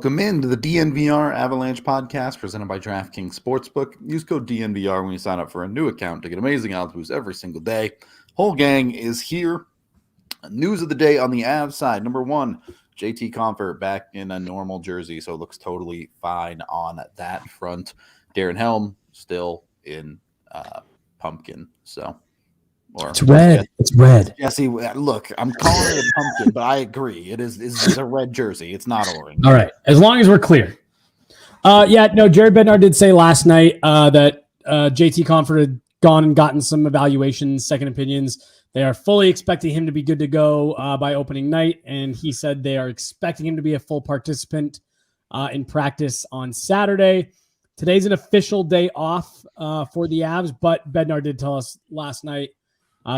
Welcome in to the DNVR Avalanche podcast presented by DraftKings Sportsbook. Use code DNVR when you sign up for a new account to get amazing odds boosts every single day. Whole gang is here. News of the day on the Avs side. Number one, JT Compher back in a normal jersey, so it looks totally fine on that front. Darren Helm still in pumpkin, so. It's red. It's red. Jesse, look, I'm calling it a pumpkin, but I agree. It's a red jersey. It's not orange. All right. As long as we're clear. Jared Bednar did say last night that JT Compher had gone and gotten some evaluations, second opinions. They are fully expecting him to be good to go by opening night, and he said they are expecting him to be a full participant in practice on Saturday. Today's an official day off for the Avs, but Bednar did tell us last night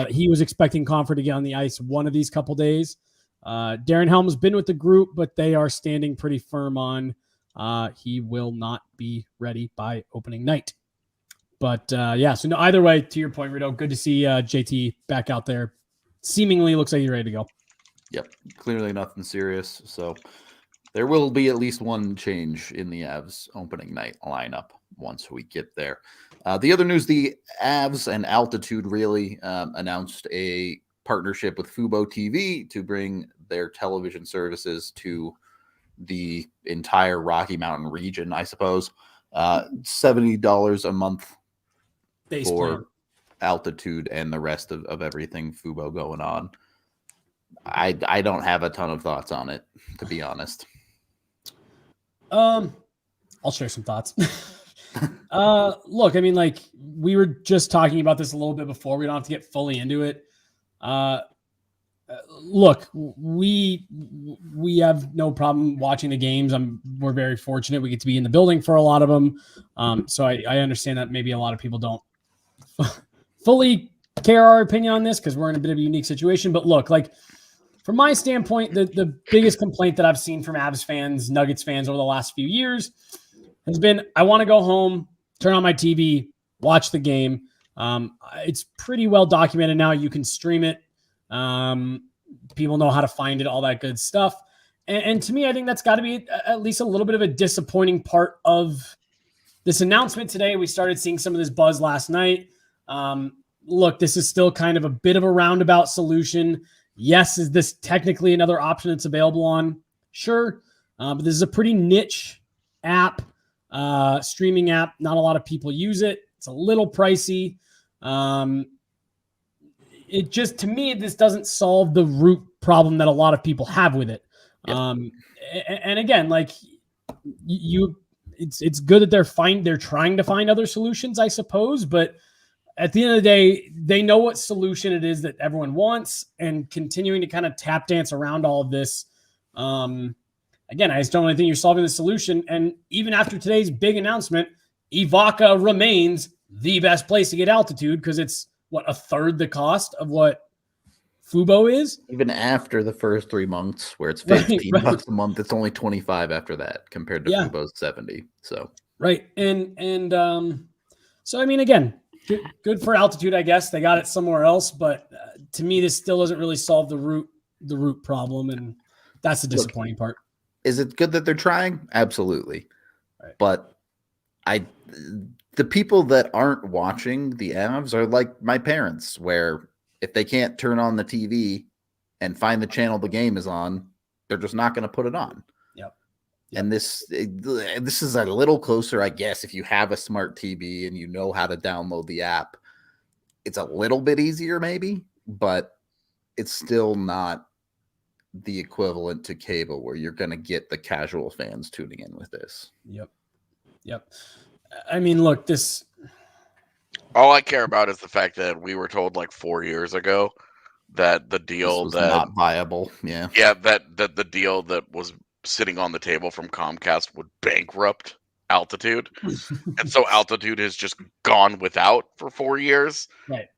he was expecting Compher to get on the ice one of these couple days. Darren Helm's been with the group, but they are standing pretty firm on he will not be ready by opening night. But so no, either way, to your point, Rudo, good to see JT back out there. Seemingly looks like he's ready to go. Yep, clearly nothing serious. So there will be at least one change in the Avs opening night lineup once we get there. The other news, the Avs and Altitude really announced a partnership with FuboTV to bring their television services to the entire Rocky Mountain region, I suppose. $70 a month Base for plan. Altitude and the rest of everything Fubo going on. I don't have a ton of thoughts on it, to be honest. I'll share some thoughts. Look, I mean, like we were just talking about this a little bit before. We don't have to get fully into it. Look, we have no problem watching the games. We're very fortunate. We get to be in the building for a lot of them. So I understand that maybe a lot of people don't fully care our opinion on this because we're in a bit of a unique situation. But look, like from my standpoint, the biggest complaint that I've seen from Avs fans, Nuggets fans over the last few years has been, I want to go home, turn on my TV, watch the game. It's pretty well documented now. You can stream it. People know how to find it, all that good stuff. And to me, I think that's got to be at least a little bit of a disappointing part of this announcement today. We started seeing some of this buzz last night. Look, this is still kind of a bit of a roundabout solution. Yes, is this technically another option that's available on? Sure. But this is a pretty niche app, streaming app. Not a lot of people use it. It's a little pricey. It just, to me, this doesn't solve the root problem that a lot of people have with it. Yep. And again, like it's good that they're trying to find other solutions, I suppose, but at the end of the day, they know what solution it is that everyone wants, and continuing to kind of tap dance around all of this. Again, I just don't really think you're solving the solution. And even after today's big announcement, Evoca remains the best place to get Altitude because it's a third the cost of what Fubo is. Even after the first 3 months where it's $15 a month, it's only $25 after that compared to Fubo's $70. So right. And so I mean, again, good for Altitude, I guess. They got it somewhere else, but to me, this still doesn't really solve the root problem, and that's the disappointing part. Is it good that they're trying? Absolutely. Right. But the people that aren't watching the Avs are like my parents, where if they can't turn on the TV and find the channel the game is on, they're just not going to put it on. Yep. And this is a little closer, I guess, if you have a smart TV and you know how to download the app. It's a little bit easier maybe, but it's still not the equivalent to cable where you're going to get the casual fans tuning in with this. Yep. I mean, look, all I care about is the fact that we were told like 4 years ago that the deal was not viable. Yeah, that the deal that was sitting on the table from Comcast would bankrupt Altitude. And so Altitude has just gone without for 4 years. Right.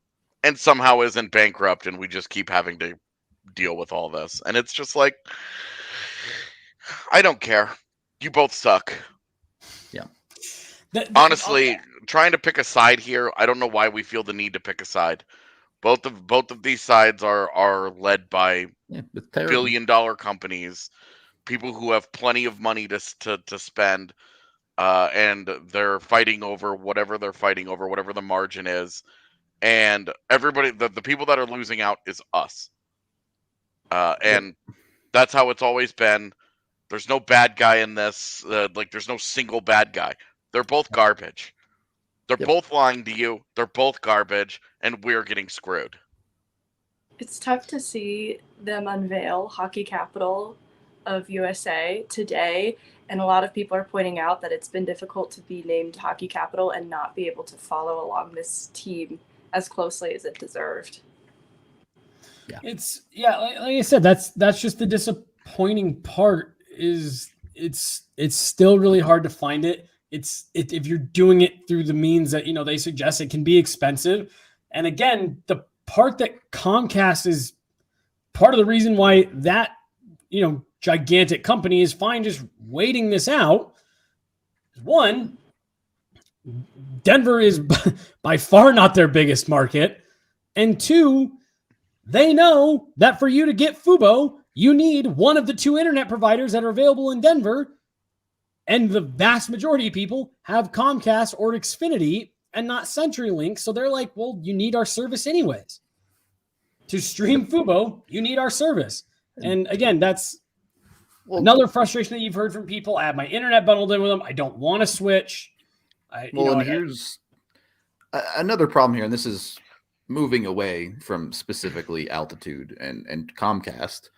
And somehow isn't bankrupt, and we just keep having to deal with all this. And it's just like, I don't care. You both suck. Yeah. Honestly, trying to pick a side here, I don't know why we feel the need to pick a side. Both of these sides are led by billion-dollar companies people who have plenty of money to spend, and they're fighting over whatever they're fighting over, whatever the margin is, and everybody, the people that are losing out is us, and that's how it's always been. There's no bad guy in this. Like, there's no single bad guy. They're both garbage. They're both lying to you. They're both garbage, and we're getting screwed. It's tough to see them unveil Hockey Capital of USA today, and a lot of people are pointing out that it's been difficult to be named Hockey Capital and not be able to follow along this team as closely as it deserved. Yeah, like I said, that's just the disappointing part. Is it's still really hard to find it. If you're doing it through the means that they suggest, it can be expensive. And again, the part that Comcast is part of the reason why that gigantic company is fine just waiting this out. One, Denver is by far not their biggest market, and two, they know that for you to get Fubo, you need one of the two internet providers that are available in Denver, and the vast majority of people have Comcast or Xfinity and not CenturyLink, so they're like, well, you need our service anyways. To stream Fubo, you need our service. And again, that's another frustration that you've heard from people. I have my internet bundled in with them. I don't want to switch. Here's another problem here, and this is moving away from specifically Altitude and Comcast.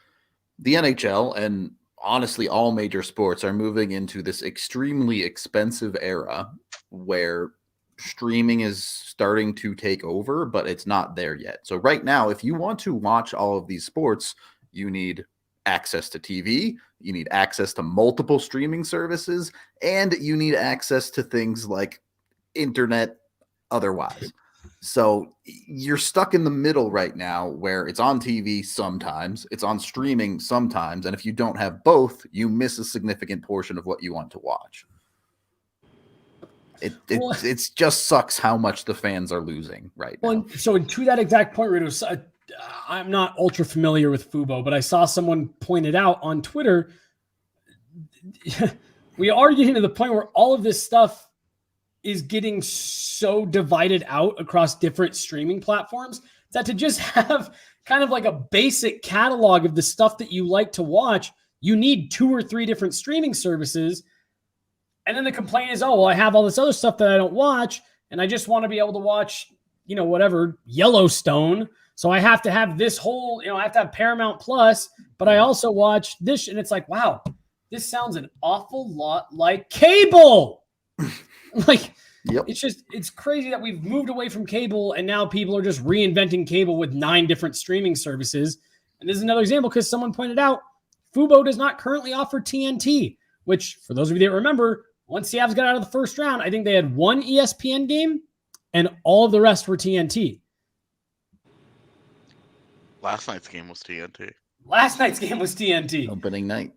The NHL and honestly all major sports are moving into this extremely expensive era where streaming is starting to take over, but it's not there yet. So right now, if you want to watch all of these sports, you need access to TV, you need access to multiple streaming services, and you need access to things like internet otherwise. So you're stuck in the middle right now where it's on TV sometimes, it's on streaming sometimes, and if you don't have both, you miss a significant portion of what you want to watch. It just sucks how much the fans are losing right now. So to that exact point, Rudo, I'm not ultra familiar with Fubo, but I saw someone pointed out on Twitter, we are getting to the point where all of this stuff is getting so divided out across different streaming platforms that to just have kind of like a basic catalog of the stuff that you like to watch, you need 2 or 3 different streaming services. And then the complaint is, I have all this other stuff that I don't watch, and I just want to be able to watch, whatever, Yellowstone. So I have to have this whole, I have to have Paramount Plus, but I also watch this. And it's like, wow, this sounds an awful lot like cable. It's crazy that we've moved away from cable, and now people are just reinventing cable with 9 different streaming services. And this is another example because someone pointed out Fubo does not currently offer TNT, which, for those of you that remember, once the Avs got out of the first round, I think they had 1 ESPN game and all of the rest were TNT. Last night's game was TNT. Opening night.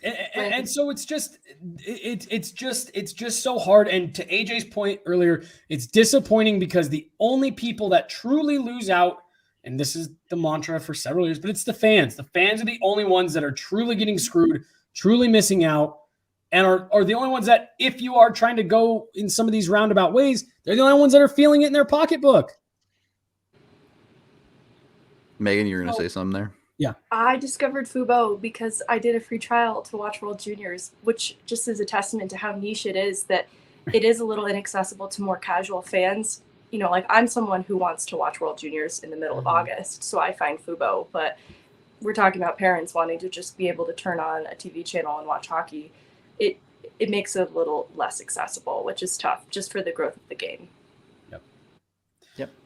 And so it's just so hard. And to AJ's point earlier, it's disappointing because the only people that truly lose out, and this is the mantra for several years, but it's the fans. The fans are the only ones that are truly getting screwed, truly missing out, and are the only ones that, if you are trying to go in some of these roundabout ways, they're the only ones that are feeling it in their pocketbook. Megan, you're going to say something there? Yeah. I discovered Fubo because I did a free trial to watch World Juniors, which just is a testament to how niche it is, that it is a little inaccessible to more casual fans. I'm someone who wants to watch World Juniors in the middle of August, so I find Fubo. But we're talking about parents wanting to just be able to turn on a TV channel and watch hockey. It makes it a little less accessible, which is tough just for the growth of the game.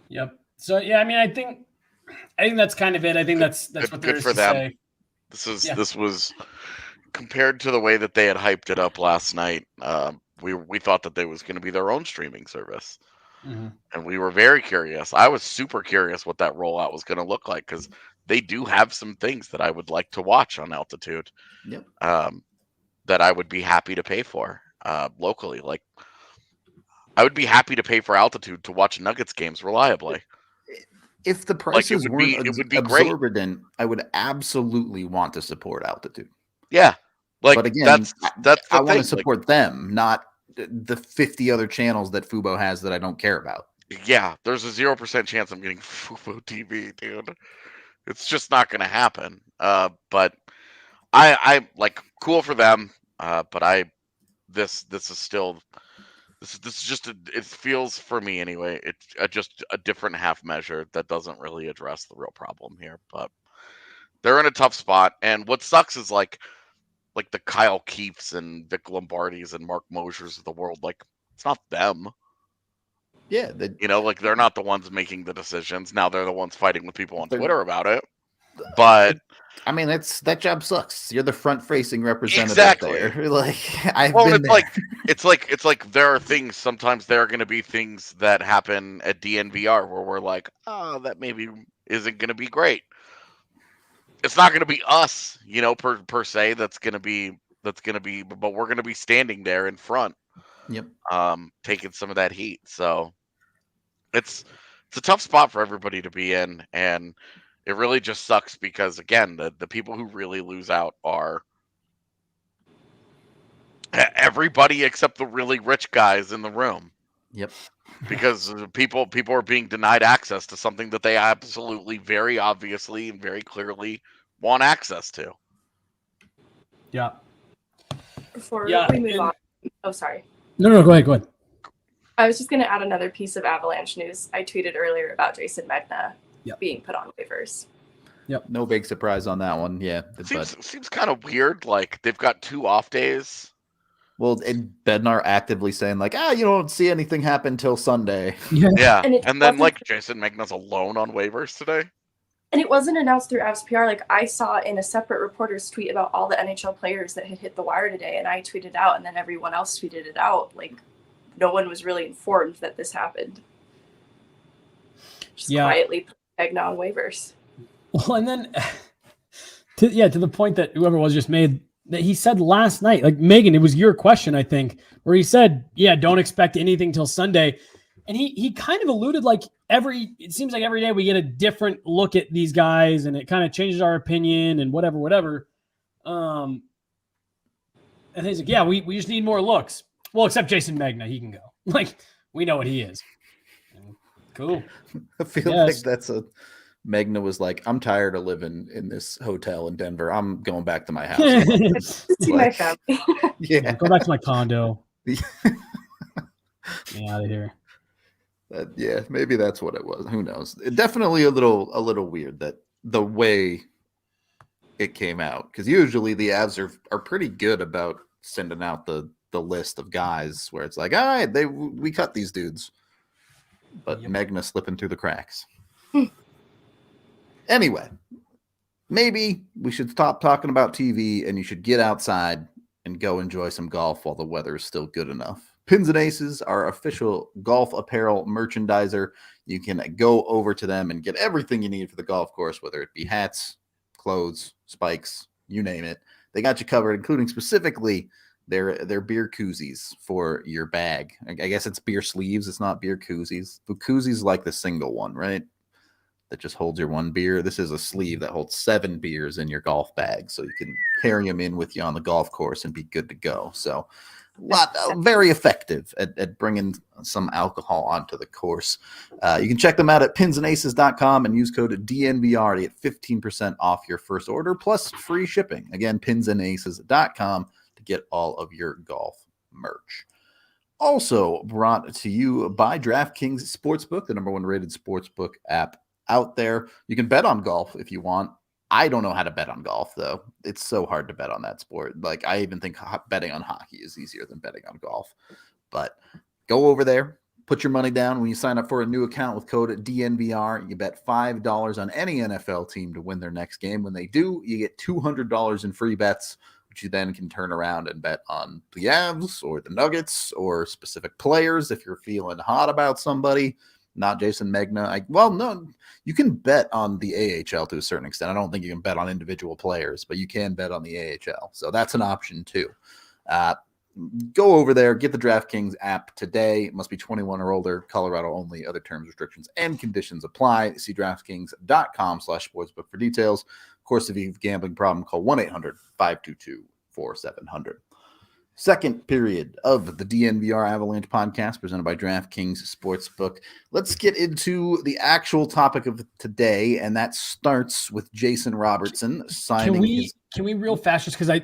Yep. So, yeah, I think that's kind of it. I think that's what there is for to them. say. This was compared to the way that they had hyped it up last night. We thought that they was going to be their own streaming service, and we were very curious. I was super curious what that rollout was going to look like because they do have some things that I would like to watch on Altitude. Yep. That I would be happy to pay for locally. Like, I would be happy to pay for Altitude to watch Nuggets games reliably. If the prices it would be great. exorbitant, I would absolutely want to support Altitude. Yeah, like but again, that's the I thing. want to support them, not the 50 other channels that Fubo has that I don't care about. Yeah, there's a 0% chance I'm getting FuboTV, dude. It's just not going to happen. But I like cool for them. But this is still this is just it feels for me anyway. It's just a different half measure that doesn't really address the real problem here. But they're in a tough spot, and what sucks is like the Kyle Keefes and Vic Lombardis and Mark Mosers of the world. Like it's not them. Yeah, like they're not the ones making the decisions. Now they're the ones fighting with people on Twitter about it. But I mean, that job sucks. You're the front-facing representative exactly. there. Like I've been there. It's like there are things. Sometimes there are going to be things that happen at DNVR where we're like, oh, that maybe isn't going to be great. It's not going to be us, per se. That's going to be. But we're going to be standing there in front. Yep. Taking some of that heat. So it's a tough spot for everybody to be in, and it really just sucks because again, the people who really lose out are everybody except the really rich guys in the room. Yep. Because people are being denied access to something that they absolutely, very obviously, and very clearly want access to. Yeah. Before we move on. Oh, sorry. No, go ahead. I was just going to add another piece of Avalanche news. I tweeted earlier about Jason Megna being put on waivers. Yep. No big surprise on that one. Yeah. Seems kind of weird. Like they've got 2 off days. Well, and Bednar actively saying like, you don't see anything happen till Sunday. Yeah. And then like Jason Megna's alone on waivers today. And it wasn't announced through Avs PR. Like I saw in a separate reporter's tweet about all the NHL players that had hit the wire today, and I tweeted out, and then everyone else tweeted it out. Like no one was really informed that this happened. Just quietly put Megna on waivers. Well, and then to the point that whoever was just made, that he said last night, like Megan, it was your question, I think, where he said, don't expect anything till Sunday. And he kind of alluded like it seems like every day we get a different look at these guys and it kind of changes our opinion and whatever. And he's like, we just need more looks. Well, except Jason Megna, he can go. Like, we know what he is. Cool. I feel like that's Megna was like, I'm tired of living in this hotel in Denver. I'm going back to my house. See my family. Go back to my condo. Get out of here. Maybe that's what it was. Who knows? It definitely a little weird that the way it came out, because usually the Avs are pretty good about sending out the list of guys where it's like, all right, we cut these dudes, but Megna slipping through the cracks. Anyway, maybe we should stop talking about TV and you should get outside and go enjoy some golf while the weather is still good enough. Pins and Aces, our official golf apparel merchandiser. You can go over to them and get everything you need for the golf course, whether it be hats, clothes, spikes, you name it. They got you covered, including specifically their beer koozies for your bag. I guess it's beer sleeves. It's not beer koozies. The koozies like the single one, right? That just holds your one beer. This is a sleeve that holds 7 beers in your golf bag, so you can carry them in with you on the golf course and be good to go. So very effective at bringing some alcohol onto the course. You can check them out at pinsandaces.com and use code DNVR to get 15% off your first order plus free shipping. Again, pinsandaces.com to get all of your golf merch. Also brought to you by DraftKings Sportsbook, the #1 rated sportsbook app out there. You can bet on golf if you want. I don't know how to bet on golf, though. It's so hard to bet on that sport. Like, I even think betting on hockey is easier than betting on golf. But go over there, put your money down. When you sign up for a new account with code DNVR, you bet $5 on any NFL team to win their next game. When they do, you get $200 in free bets, which you then can turn around and bet on the Avs or the Nuggets or specific players if you're feeling hot about somebody. Not Jason Megna. No, you can bet on the AHL to a certain extent. I don't think you can bet on individual players, but you can bet on the AHL. So that's an option too. go over there, get the DraftKings app today. It must be 21 or older, Colorado only. Other terms, restrictions, and conditions apply. See DraftKings.com/sportsbook for details. Of course, if you have a gambling problem, call 1-800-522-4700. Second period of the DNVR Avalanche podcast presented by DraftKings Sportsbook. Let's get into the actual topic of today, and that starts with Jason Robertson signing. Can we real fast, just because I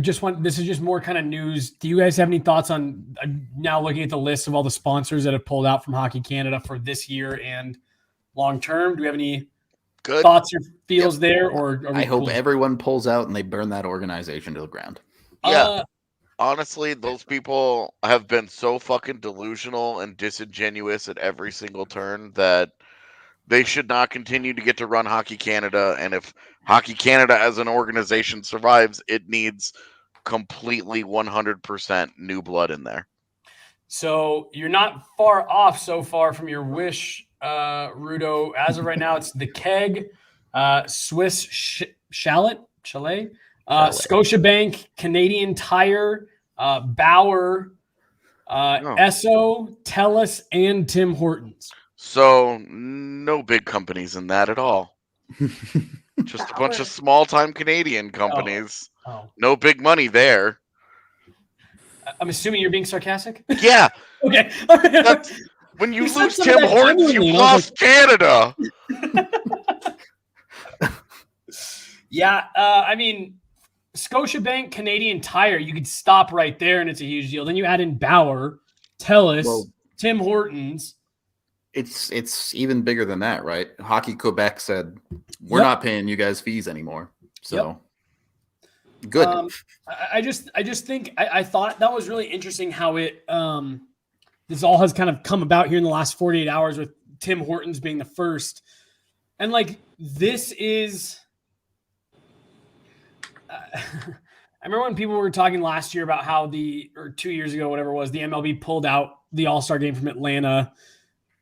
just want, this is just more kind of news. Do you guys have any thoughts on now looking at the list of all the sponsors that have pulled out from Hockey Canada for this year and long term? Do we have any thoughts or feels there? Or I hope everyone pulls out and they burn that organization to the ground. Yeah. Honestly, those people have been so fucking delusional and disingenuous at every single turn that they should not continue to get to run Hockey Canada. And if Hockey Canada as an organization survives, it needs completely 100% new blood in there. So you're not far off so far from your wish, Rudo. As of right now, it's the Keg, Swiss Chalet, Scotiabank, Canadian Tire, Bauer, Esso, TELUS, and Tim Hortons. So no big companies in that at all. Just a bunch of small-time Canadian companies. No big money there. I'm assuming you're being sarcastic? Yeah. Okay. When you lose Tim Hortons, you lost Canada. Yeah, I mean, Scotiabank, Canadian Tire, you could stop right there and it's a huge deal. Then you add in Bauer, TELUS, Tim Hortons. It's even bigger than that, right? Hockey Quebec said, we're not paying you guys fees anymore. So good. I just think I thought that was really interesting how it this all has kind of come about here in the last 48 hours with Tim Hortons being the first. And like, this is I remember when people were talking last year about how or 2 years ago, whatever it was, the MLB pulled out the All-Star game from Atlanta.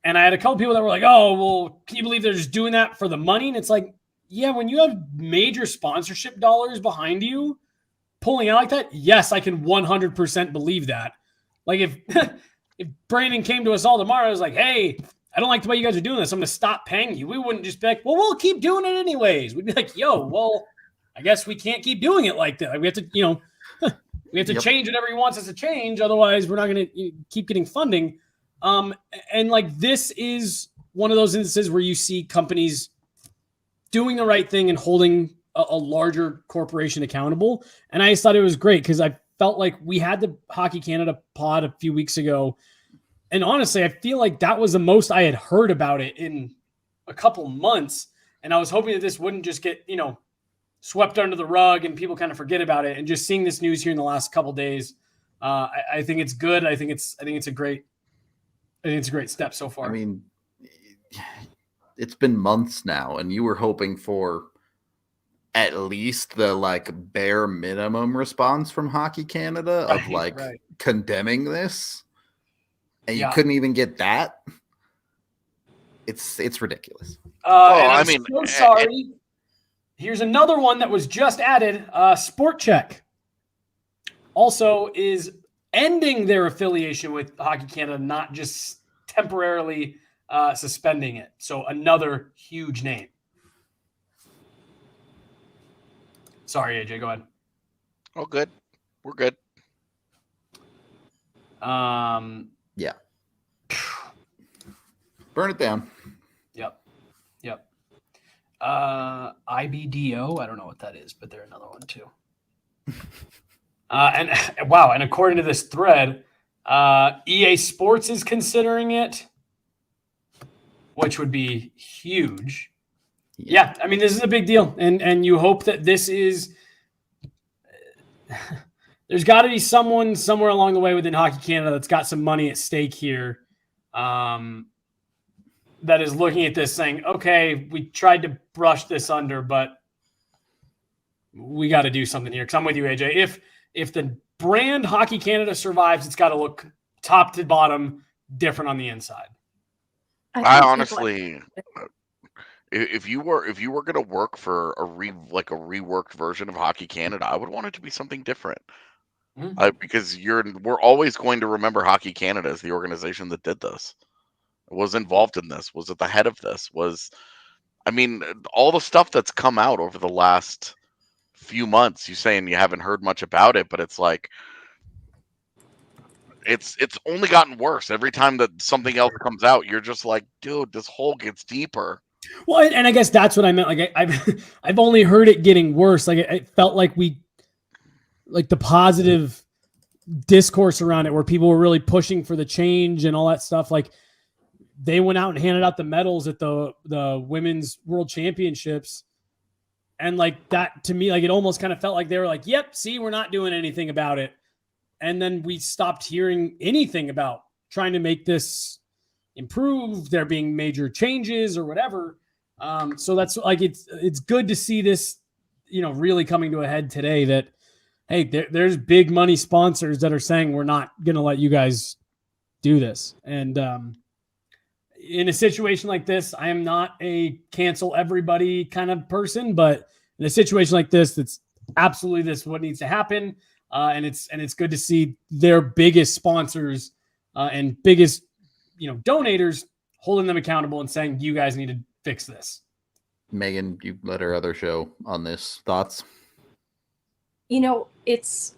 And I had a couple people that were like, oh, well, can you believe they're just doing that for the money? And it's like, yeah, when you have major sponsorship dollars behind you pulling out like that, yes, I can 100% believe that. Like if Brandon came to us all tomorrow, I was like, hey, I don't like the way you guys are doing this. I'm going to stop paying you. We wouldn't just be like, well, we'll keep doing it anyways. We'd be like, yo, well, I guess we can't keep doing it like that. We have to, we have to change whatever he wants us to change. Otherwise, we're not going to keep getting funding. And like, this is one of those instances where you see companies doing the right thing and holding a larger corporation accountable. And I just thought it was great because I felt like we had the Hockey Canada pod a few weeks ago. And honestly, I feel like that was the most I had heard about it in a couple months. And I was hoping that this wouldn't just get, swept under the rug and people kind of forget about it. And just seeing this news here in the last couple of days, I think it's good. I think it's a great step so far. I mean, it's been months now, and you were hoping for at least the bare minimum response from Hockey Canada of condemning this, and you couldn't even get that. It's ridiculous. I'm so sorry. Here's another one that was just added. Sport Check also is ending their affiliation with Hockey Canada, not just temporarily suspending it. So another huge name. Sorry, AJ, go ahead. Oh, good. We're good. Yeah. Burn it down. Yep. IBDO, I don't know what that is, but they're another one too. And according to this thread, EA Sports is considering it, which would be huge. Yeah, I mean, this is a big deal, and you hope that this is. There's got to be someone somewhere along the way within Hockey Canada that's got some money at stake here, that is looking at this saying, okay, we tried to brush this under, but we got to do something here. Because I'm with you, AJ. If the brand Hockey Canada survives, it's got to look top to bottom different on the inside. I honestly, if you were going to work for a reworked version of Hockey Canada, I would want it to be something different. Because we're always going to remember Hockey Canada as the organization that did this, was involved in this, was at the head of this, all the stuff that's come out over the last few months. You saying you haven't heard much about it, but it's like it's only gotten worse every time that something else comes out. You're just like, dude, this hole gets deeper. Well, and I guess that's what I meant. Like I've only heard it getting worse. Like it felt like the positive discourse around it, where people were really pushing for the change and all that stuff. Like they went out and handed out the medals at the women's world championships. And like that, to me, like it almost kind of felt like they were like, yep, see, we're not doing anything about it. And then we stopped hearing anything about trying to make this improve, there being major changes or whatever. So that's like, it's good to see this, really coming to a head today that, hey, there's big money sponsors that are saying we're not going to let you guys do this. And in a situation like this, I am not a cancel everybody kind of person, but in a situation like this, that's absolutely this what needs to happen. And it's good to see their biggest sponsors and biggest, donators holding them accountable and saying, you guys need to fix this. Megan, you led our other show on this. Thoughts? It's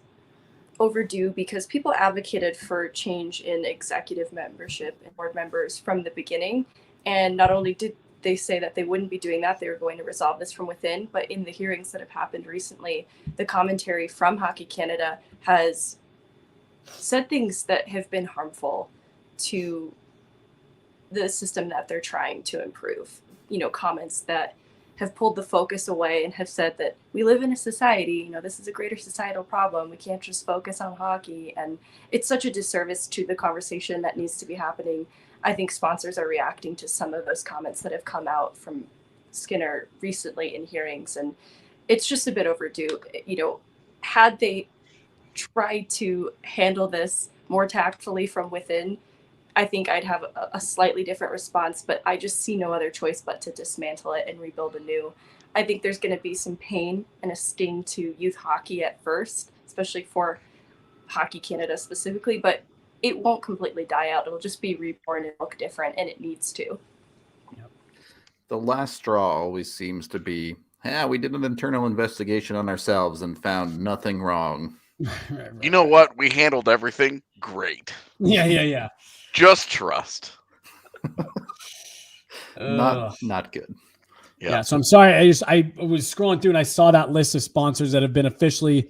overdue because people advocated for change in executive membership and board members from the beginning. And not only did they say that they wouldn't be doing that, they were going to resolve this from within, but in the hearings that have happened recently, the commentary from Hockey Canada has said things that have been harmful to the system that they're trying to improve. Comments that have pulled the focus away and have said that we live in a society, this is a greater societal problem. We can't just focus on hockey. And it's such a disservice to the conversation that needs to be happening. I think sponsors are reacting to some of those comments that have come out from Skinner recently in hearings. And it's just a bit overdue. Had they tried to handle this more tactfully from within, I think I'd have a slightly different response, but I just see no other choice but to dismantle it and rebuild anew. I think there's going to be some pain and a sting to youth hockey at first, especially for Hockey Canada specifically, but it won't completely die out. It'll just be reborn and look different, and it needs to. Yep. The last straw always seems to be, we did an internal investigation on ourselves and found nothing wrong. Right. You know what? We handled everything great. Yeah. Just trust. Not good. Yeah. So I'm sorry. I was scrolling through and I saw that list of sponsors that have been officially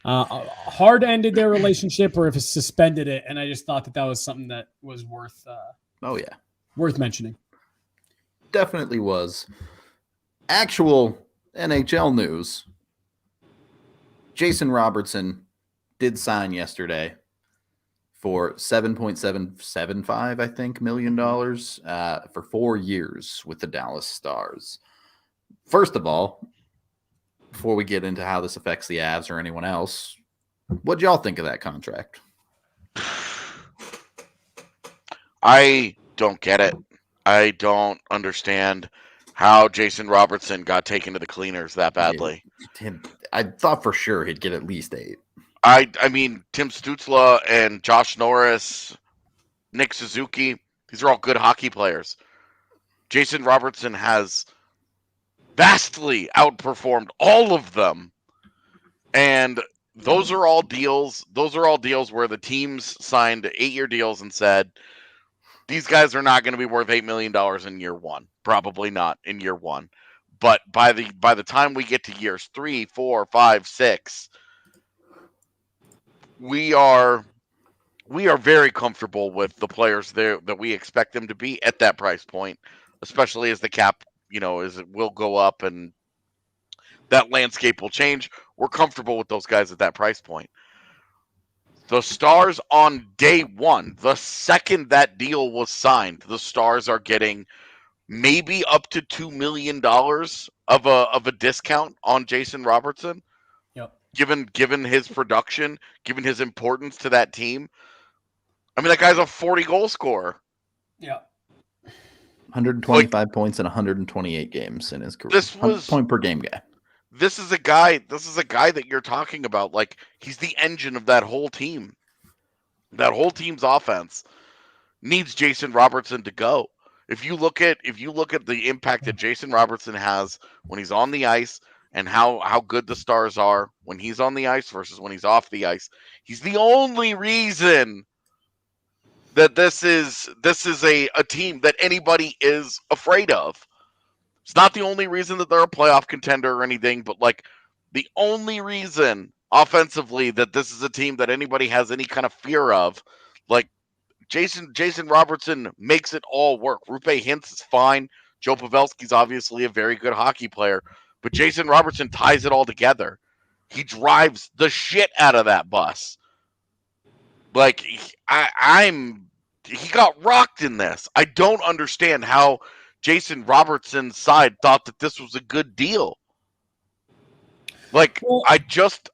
hard ended their relationship or if it's suspended it. And I just thought that was something that was worth mentioning. Definitely was. Actual NHL news. Jason Robertson did sign yesterday for $7.775, I think, $million for 4 years with the Dallas Stars. First of all, before we get into how this affects the Avs or anyone else, what'd y'all think of that contract? I don't get it. I don't understand how Jason Robertson got taken to the cleaners that badly. I thought for sure he'd get at least 8. I mean, Tim Stützle and Josh Norris, Nick Suzuki, these are all good hockey players. Jason Robertson has vastly outperformed all of them. And those are all deals. Those are all deals where the teams signed 8-year deals and said, these guys are not going to be worth $8 million in year one. Probably not in year one. But by the time we get to years 3, 4, 5, 6, we are very comfortable with the players there that we expect them to be at that price point, especially as the cap, as it will go up and that landscape will change. We're comfortable with those guys at that price point. The Stars on day one, the second that deal was signed, the Stars are getting maybe up to $2 million of a discount on Jason Robertson. Yep. Given his production, given his importance to that team. I mean, that guy's a 40-goal scorer. Yeah. 125 points in 128 games in his career. This was point per game guy. this is a guy that you're talking about. Like, he's the engine of that whole team. That whole team's offense needs Jason Robertson to go. If you look at the impact that Jason Robertson has when he's on the ice and how good the Stars are when he's on the ice versus when he's off the ice, he's the only reason that this is a team that anybody is afraid of. It's not the only reason that they're a playoff contender or anything, but like the only reason offensively that this is a team that anybody has any kind of fear of. Like, Jason Robertson makes it all work. Rupe Hintz is fine. Joe Pavelski's obviously a very good hockey player, but Jason Robertson ties it all together. He drives the shit out of that bus. Like, he got rocked in this. I don't understand how Jason Robertson's side thought that this was a good deal. Like, I just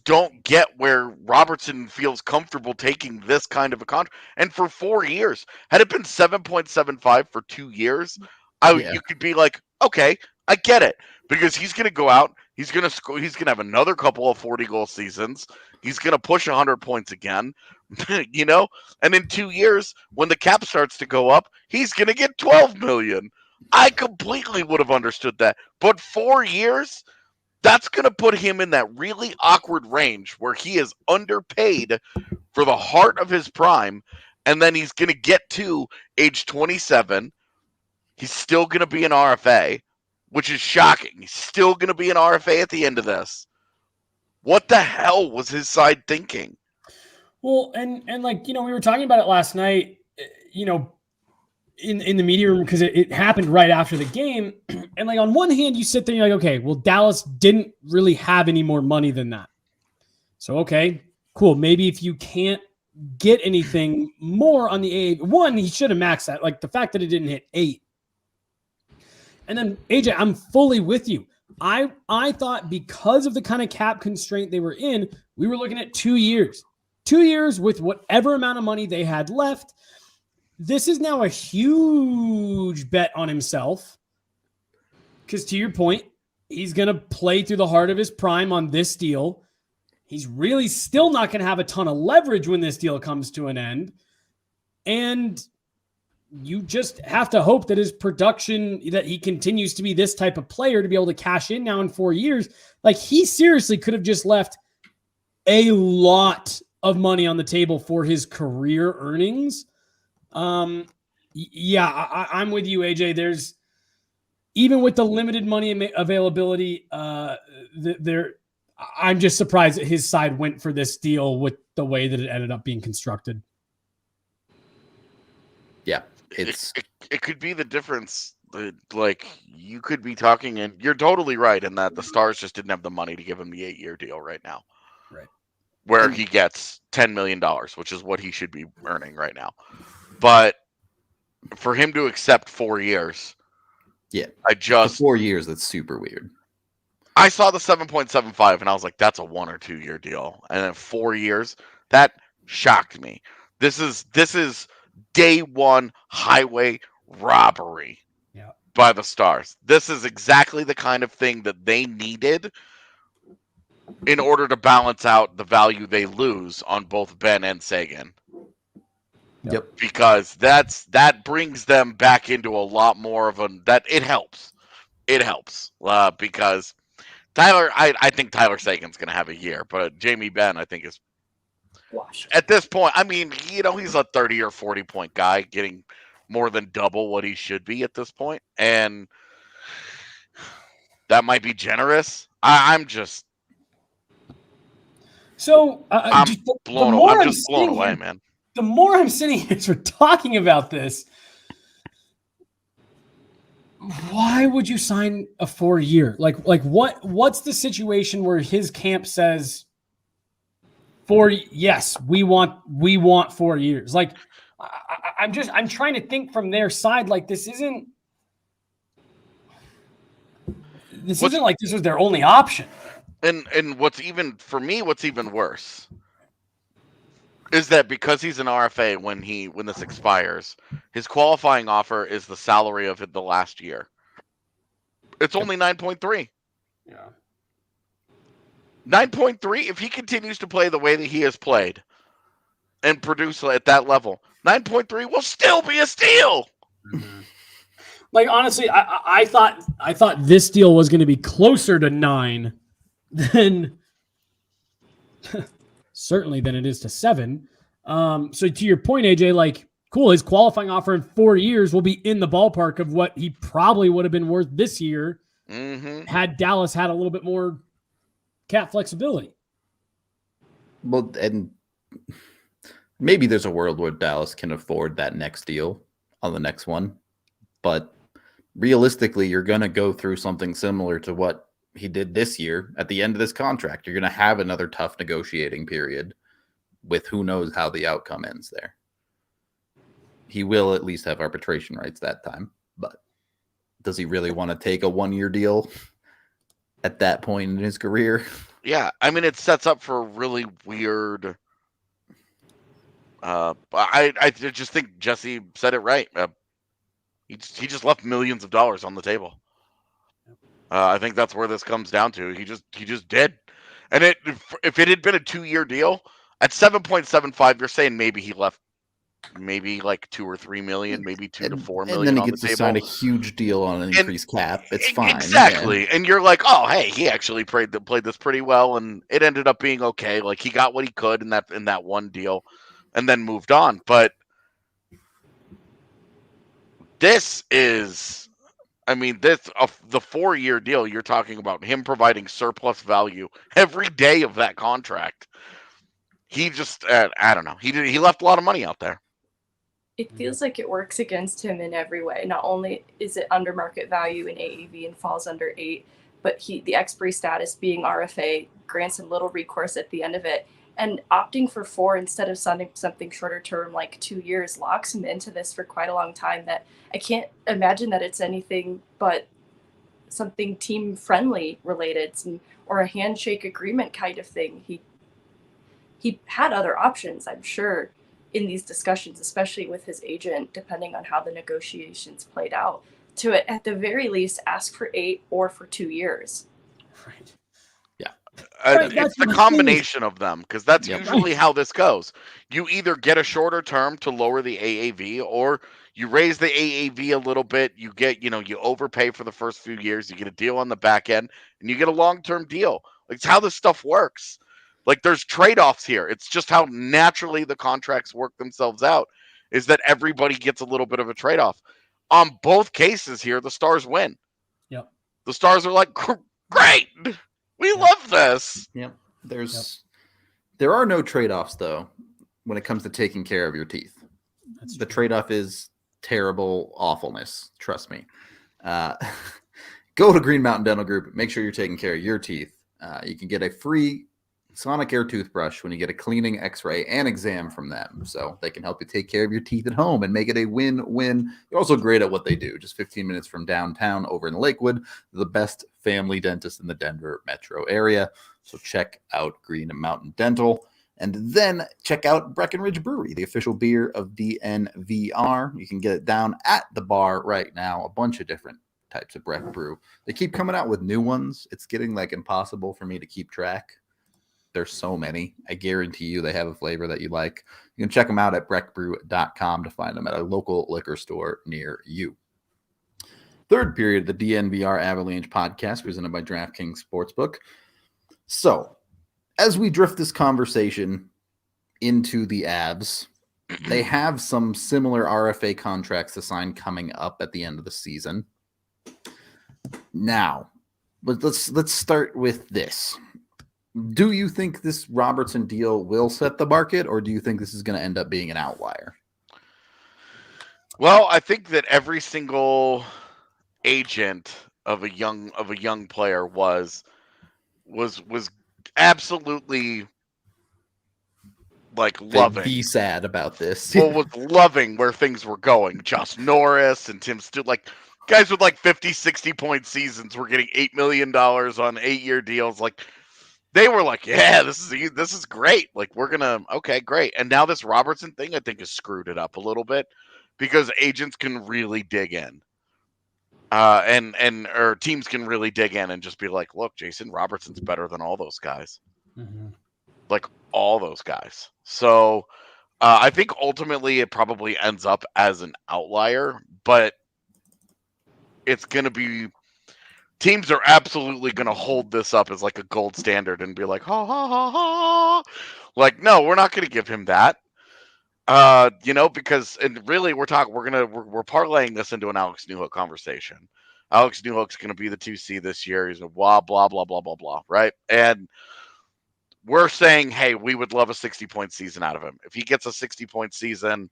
don't get where Robertson feels comfortable taking this kind of a contract. And for 4 years, had it been 7.75 for 2 years, you could be like, okay, I get it, because he's going to go out, he's going to score, he's going to have another couple of 40-goal seasons, he's going to push 100 points again, you know. And in 2 years, when the cap starts to go up, he's going to get $12 million. I completely would have understood that, but 4 years. That's going to put him in that really awkward range where he is underpaid for the heart of his prime, and then he's going to get to age 27. He's still going to be an RFA, which is shocking. He's still going to be an RFA at the end of this. What the hell was his side thinking? Well, and like, you know, we were talking about it last night, you know, in the media room, because it happened right after the game. And like, on one hand, you sit there and you're like, okay, well, Dallas didn't really have any more money than that. So, okay, cool. Maybe if you can't get anything more on the one, he should have maxed that. Like, the fact that it didn't hit 8. And then AJ, I'm fully with you. I thought because of the kind of cap constraint they were in, we were looking at 2 years. 2 years with whatever amount of money they had left. This is now a huge bet on himself, because to your point, he's going to play through the heart of his prime on this deal. He's really still not going to have a ton of leverage when this deal comes to an end. And you just have to hope that his production, that he continues to be this type of player to be able to cash in now in 4 years. Like, he seriously could have just left a lot of money on the table for his career earnings. I'm with you, AJ. There's, even with the limited money availability, I'm just surprised that his side went for this deal with the way that it ended up being constructed. Yeah, it could be the difference. Like, you could be talking, and you're totally right in that the Stars just didn't have the money to give him the 8-year deal right now. Right. Where he gets $10 million, which is what he should be earning right now. But for him to accept 4 years, for 4 years, that's super weird. I saw the 7.75 and I was like, that's a 1 or 2 year deal. And then 4 years, that shocked me. This is day one highway robbery by the Stars. This is exactly the kind of thing that they needed in order to balance out the value they lose on both Ben and Seguin. Yep. Because that brings them back into a lot more of it helps. It helps. Because Tyler, I think Tyler Seguin's going to have a year, but Jamie Benn, I think, is at this point, I mean, you know, he's a 30 or 40 point guy getting more than double what he should be at this point. And that might be generous. I'm just. So I'm just blown away, man. The more I'm sitting here for talking about this, why would you sign a 4 year? Like what's the situation where his camp says yes, we want 4 years? Like, I'm trying to think from their side. Like, this isn't like this was their only option. And what's even worse is that because he's an RFA when this expires, his qualifying offer is the salary of the last year. It's only 9.3. Yeah. 9.3, if he continues to play the way that he has played and produce at that level, 9.3 will still be a steal. Mm-hmm. Like, honestly, I thought this deal was going to be closer to 9 than certainly than it is to 7. So to your point, AJ, like, cool, his qualifying offer in 4 years will be in the ballpark of what he probably would have been worth this year had Dallas had a little bit more cap flexibility. Well, and maybe there's a world where Dallas can afford that next deal on the next one, but realistically, you're going to go through something similar to what he did this year at the end of this contract. You're going to have another tough negotiating period with who knows how the outcome ends there. He will at least have arbitration rights that time, but does he really want to take a 1-year deal at that point in his career? Yeah, I mean, it sets up for a really weird. I just think Jesse said it right. He just left millions of dollars on the table. I think that's where this comes down to. He just did, and if it had been a 2-year deal at 7.75, you're saying maybe he left maybe like 2 or 3 million, maybe 2 to 4 million. And then he on gets the to table. sign a huge deal on an increased cap. It's fine. Exactly. Yeah. And you're like, oh, hey, he actually played this pretty well, and it ended up being okay. Like, he got what he could in that one deal, and then moved on. But this is, I mean, the 4-year deal, you're talking about him providing surplus value every day of that contract. He just, I don't know. He left a lot of money out there. It feels like it works against him in every way. Not only is it under market value in AAV and falls under 8, but the expiry status being RFA grants him little recourse at the end of it. And opting for 4 instead of something shorter term, like 2 years, locks him into this for quite a long time that I can't imagine that it's anything but something team friendly related, or a handshake agreement kind of thing. He had other options, I'm sure, in these discussions, especially with his agent, depending on how the negotiations played out, to at the very least ask for 8 or for 2 years. Right. Yeah. It's the combination of them, because that's usually how this goes. You either get a shorter term to lower the AAV, or you raise the AAV a little bit. You get, you overpay for the first few years. You get a deal on the back end, and you get a long-term deal. Like, it's how this stuff works. Like, there's trade-offs here. It's just how naturally the contracts work themselves out, is that everybody gets a little bit of a trade-off. On both cases here, the Stars win. Yep. The Stars are like, great, we love this. Yep. There are no trade-offs, though, when it comes to taking care of your teeth. The trade-off is terrible awfulness. Trust me. Go to Green Mountain Dental Group. Make sure you're taking care of your teeth. You can get a free Sonic Air toothbrush when you get a cleaning, x-ray, and exam from them. So they can help you take care of your teeth at home and make it a win-win. They're also great at what they do. Just 15 minutes from downtown over in Lakewood, the best family dentist in the Denver metro area. So check out Green Mountain Dental. And then check out Breckenridge Brewery, the official beer of DNVR. You can get it down at the bar right now. A bunch of different types of Breck Brew. They keep coming out with new ones. It's getting like impossible for me to keep track. There's so many. I guarantee you they have a flavor that you like. You can check them out at breckbrew.com to find them at a local liquor store near you. Third period of the DNVR Avalanche podcast presented by DraftKings Sportsbook. So, as we drift this conversation into the Avs, they have some similar RFA contracts to sign coming up at the end of the season. Now, but let's start with this. Do you think this Robertson deal will set the market, or do you think this is going to end up being an outlier? Well, I think that every single agent of a young player was absolutely like loving. Be sad about this. Well, was loving where things were going. Josh Norris and Tim Stu, like guys with like 50, 60-point seasons were getting $8 million on 8-year deals. Like, they were like, yeah, this is great. Like, okay, great. And now this Robertson thing, I think, has screwed it up a little bit because agents can really dig in. or teams can really dig in and just be like, look, Jason Robertson's better than all those guys, like all those guys. So I think ultimately it probably ends up as an outlier, but it's going to be teams are absolutely going to hold this up as like a gold standard and be like, ha ha ha ha, like no, we're not going to give him that. Because and really we're parlaying this into an Alex Newhook conversation. Alex Newhook's going to be the 2C this year. He's a blah blah blah blah blah blah, right? And we're saying, hey, we would love a 60-point season out of him. If he gets a 60-point season,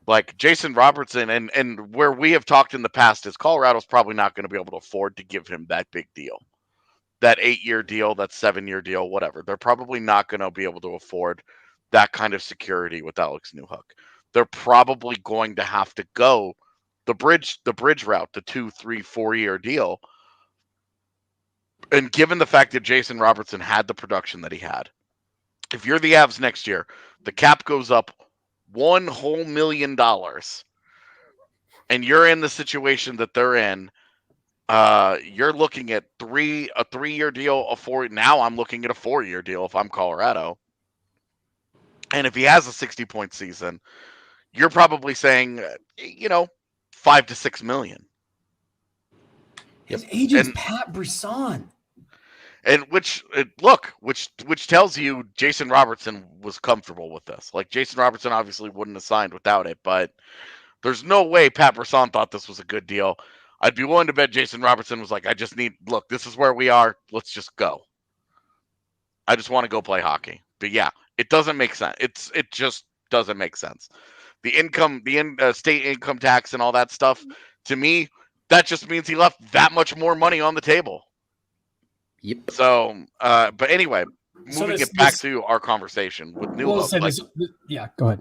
like Jason Robertson, and where we have talked in the past is Colorado's probably not going to be able to afford to give him that big deal, that 8-year deal, that 7-year deal, whatever. They're probably not going to be able to afford that kind of security with Alex Newhook. They're probably going to have to go the bridge route, the 2, 3, 4-year deal. And given the fact that Jason Robertson had the production that he had, if you're the Avs next year, the cap goes up $1 whole million, and you're in the situation that they're in. You're looking at a 3-year deal, a 4. Now I'm looking at a 4-year deal if I'm Colorado. And if he has a 60-point season, you're probably saying, $5 to $6 million. His agent's Pat Brisson. And which tells you Jason Robertson was comfortable with this. Like Jason Robertson obviously wouldn't have signed without it, but there's no way Pat Brisson thought this was a good deal. I'd be willing to bet Jason Robertson was like, this is where we are. Let's just go. I just want to go play hockey. But yeah, it doesn't make sense. It just doesn't make sense. The state income tax and all that stuff, to me, that just means he left that much more money on the table. Yep. So, but anyway, moving it back to our conversation with Newhook. Yeah, go ahead.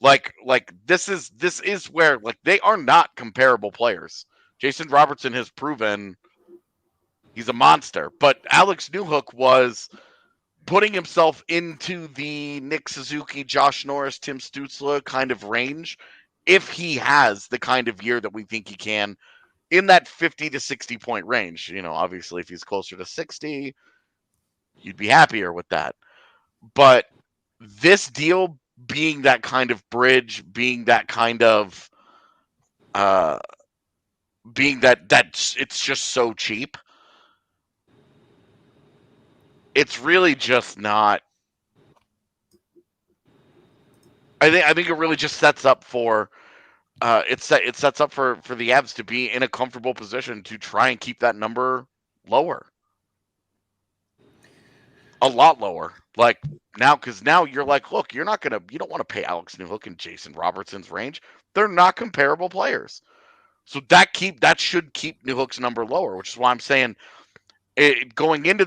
Like this is where like they are not comparable players. Jason Robertson has proven he's a monster, but Alex Newhook was putting himself into the Nick Suzuki, Josh Norris, Tim Stützle kind of range if he has the kind of year that we think he can in that 50 to 60 point range. Obviously if he's closer to 60, you'd be happier with that. But this deal being that kind of bridge, being that kind of being that it's just so cheap. It's really just not. I think it really just sets up for it sets up for the Avs to be in a comfortable position to try and keep that number lower. A lot lower. Like because now you're like, look, you don't want to pay Alex Newhook and Jason Robertson's range. They're not comparable players. So that should keep Newhook's number lower, which is why I'm saying going into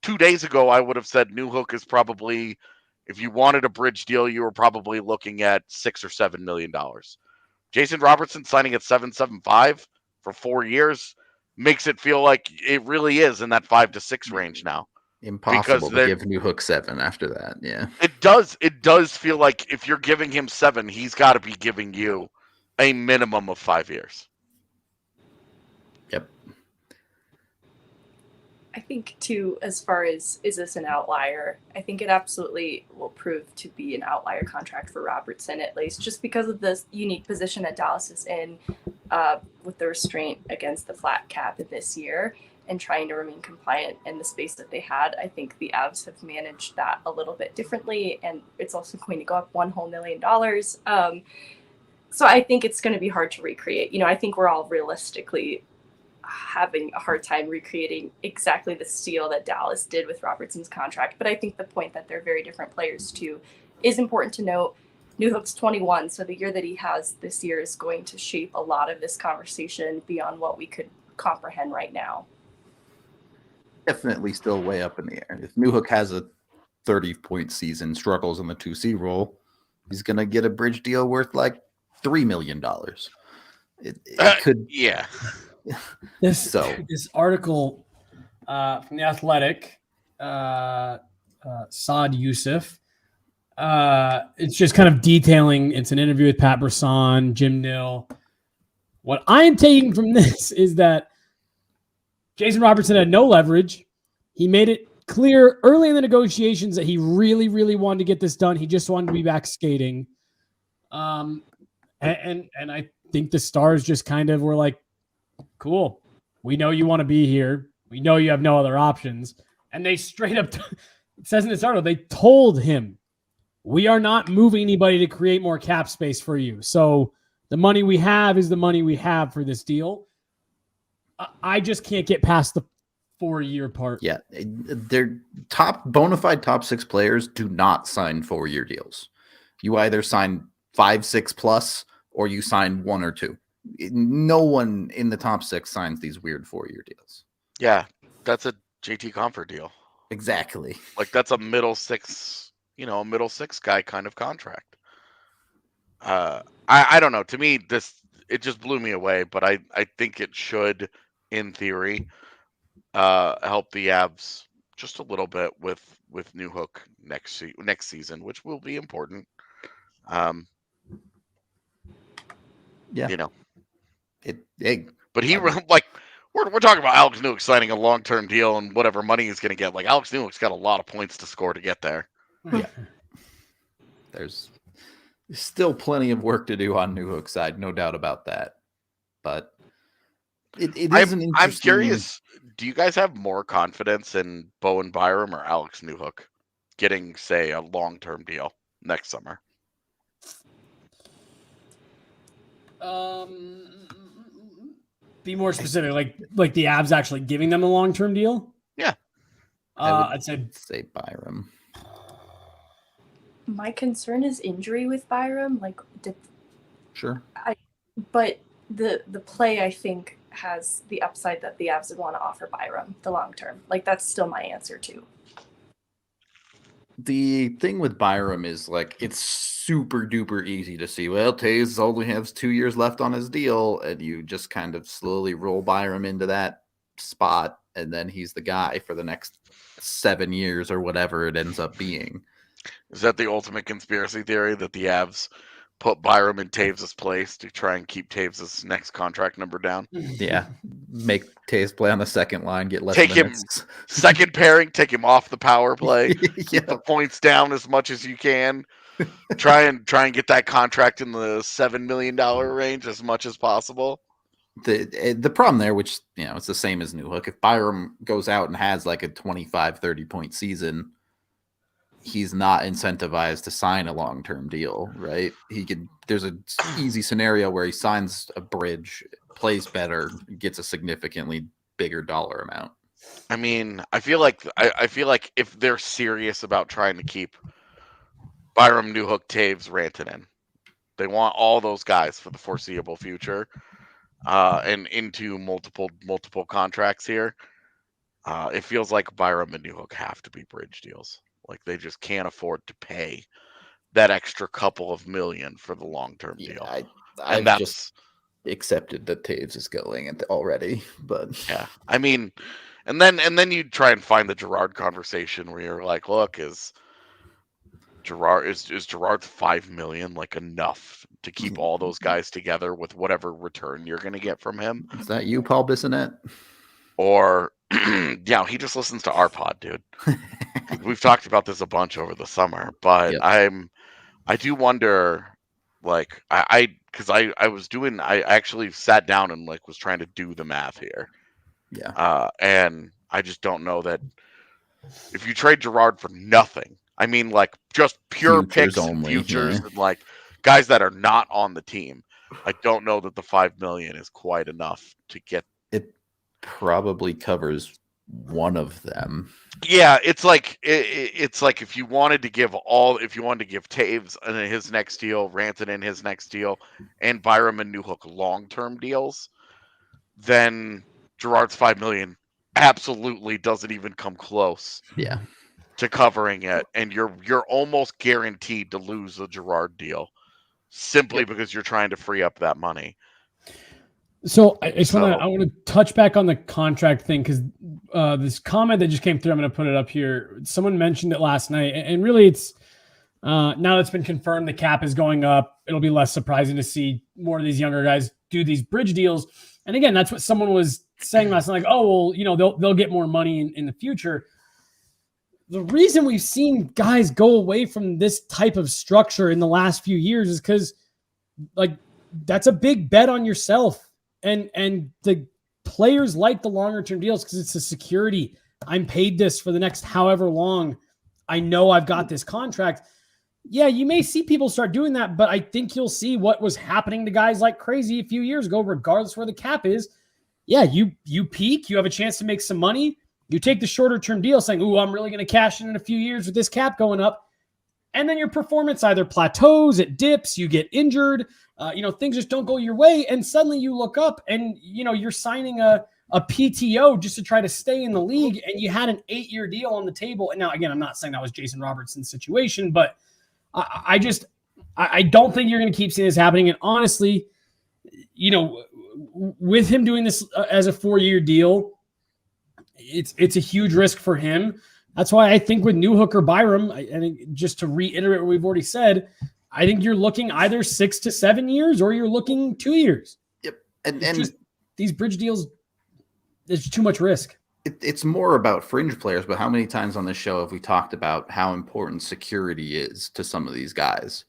2 days ago, I would have said Newhook is probably, if you wanted a bridge deal, you were probably looking at $6 or $7 million. Jason Robertson signing at 7.75 for 4 years makes it feel like it really is in that 5 to 6 range now. Impossible to give Newhook 7 after that. Yeah, it does feel like if you're giving him 7, he's got to be giving you a minimum of 5 years. Yep. I think too, as far as is this an outlier, I think it absolutely will prove to be an outlier contract for Robertson, at least just because of the unique position that Dallas is in with the restraint against the flat cap in this year and trying to remain compliant in the space that they had. I think the Avs have managed that a little bit differently, and it's also going to go up $1 whole million. So I think it's going to be hard to recreate. I think we're all realistically having a hard time recreating exactly the steal that Dallas did with Robertson's contract. But I think the point that they're very different players too is important to note. Newhook's 21, so the year that he has this year is going to shape a lot of this conversation beyond what we could comprehend right now. Definitely still way up in the air. If Newhook has a 30-point season, struggles in the 2C role, he's going to get a bridge deal worth like $3 million. It could. Yeah. This article from The Athletic, Saad Youssef, it's just kind of detailing. It's an interview with Pat Brisson, Jim Nill, What I'm taking from this is that Jason Robertson had no leverage. He made it clear early in the negotiations that he really, really wanted to get this done. He just wanted to be back skating. And I think the Stars just kind of were like, cool. We know you want to be here. We know you have no other options. And they straight up, it says in this article, they told him, we are not moving anybody to create more cap space for you. So the money we have is the money we have for this deal. I just can't get past the 4-year part. Yeah. They're bona fide top 6 players do not sign 4-year deals. You either sign 5, 6 plus, or you sign 1 or 2. No one in the top 6 signs these weird 4-year deals. Yeah, that's a JT Comfort deal. Exactly. Like that's a middle 6, a middle 6 guy kind of contract. I don't know. To me, it just blew me away. But I think it should, in theory, help the Avs just a little bit with Newhook next season, which will be important. Yeah. But we're talking about Alex Newhook signing a long-term deal and whatever money he's going to get. Like Alex Newhook's got a lot of points to score to get there. Yeah. There's still plenty of work to do on Newhook's side, no doubt about that. But it is an interesting... I'm curious, do you guys have more confidence in Bowen Byram or Alex Newhook getting, say, a long-term deal next summer? Be more specific, like the Avs actually giving them a long-term deal? Yeah. I'd say Byram. My concern is injury with Byram. Sure. But the play, I think, has the upside that the Avs would want to offer Byram the long term. That's still my answer too. The thing with Byram is it's super duper easy to see. Well, Taves only has 2 years left on his deal, and you just kind of slowly roll Byram into that spot, and then he's the guy for the next 7 years or whatever it ends up being. Is that the ultimate conspiracy theory that the Avs put Byram in Taves' place to try and keep Taves' next contract number down? Yeah. Make Taves play on the second line, get less take minutes. Him second pairing, take him off the power play, keep the points down as much as you can. Try and get that contract in the $7 million range as much as possible. The problem there, which it's the same as Newhook, if Byram goes out and has a 25-30 point season, he's not incentivized to sign a long-term deal, right? There's an easy scenario where he signs a bridge, plays better, gets a significantly bigger dollar amount. I mean, I feel like if they're serious about trying to keep Byram, Newhook, Taves, Rantanen, they want all those guys for the foreseeable future, and into multiple contracts here. It feels like Byram and Newhook have to be bridge deals. They just can't afford to pay that extra couple of million for the long-term deal. I've just accepted that Taves is going already, but yeah, I mean, and then you try and find the Gerard conversation where you're like, look, is Gerard's $5 million enough to keep all those guys together with whatever return you're going to get from him? Is that you, Paul Bissonnette? Or yeah, he just listens to our pod, dude. We've talked about this a bunch over the summer, but yep. I do wonder, I actually sat down and was trying to do the math here. Yeah. And I just don't know that if you trade Gerard for nothing, I mean, just pure futures picks only, and futures, yeah. and guys that are not on the team, I don't know that the $5 million is quite enough to get. It probably covers one of them. Yeah, it's like if you wanted to give Taves in his next deal, Rantanen in his next deal, and Byram and Newhook long-term deals, then Gerard's $5 million absolutely doesn't even come close. Yeah. To covering it, and you're almost guaranteed to lose the Gerard deal simply because you're trying to free up that money. So I want to touch back on the contract thing, because this comment that just came through, I'm going to put it up here. Someone mentioned it last night, and really it's now that it's been confirmed the cap is going up, it'll be less surprising to see more of these younger guys do these bridge deals. And again, that's what someone was saying last night. Like, oh, well, you know, they'll get more money in the future. The reason we've seen guys go away from this type of structure in the last few years is because, like, that's a big bet on yourself. And the players like the longer term deals because it's a security. I'm paid this for the next however long. I know I've got this contract. Yeah, you may see people start doing that, but I think you'll see what was happening to guys like crazy a few years ago, regardless where the cap is. Yeah, you peak, you have a chance to make some money. You take the shorter term deal saying, ooh, I'm really going to cash in a few years with this cap going up. And then your performance either plateaus, it dips, you get injured, things just don't go your way. And suddenly you look up and, you're signing a PTO just to try to stay in the league. And you had an 8-year deal on the table. And now, again, I'm not saying that was Jason Robertson's situation, but I don't think you're going to keep seeing this happening. And honestly, with him doing this as a 4-year deal, it's a huge risk for him. That's why I think with Newhook or Byram, I think just to reiterate what we've already said, I think you're looking either 6 to 7 years or you're looking 2 years. Yep. And just, these bridge deals, there's too much risk. It's more about fringe players, but how many times on this show have we talked about how important security is to some of these guys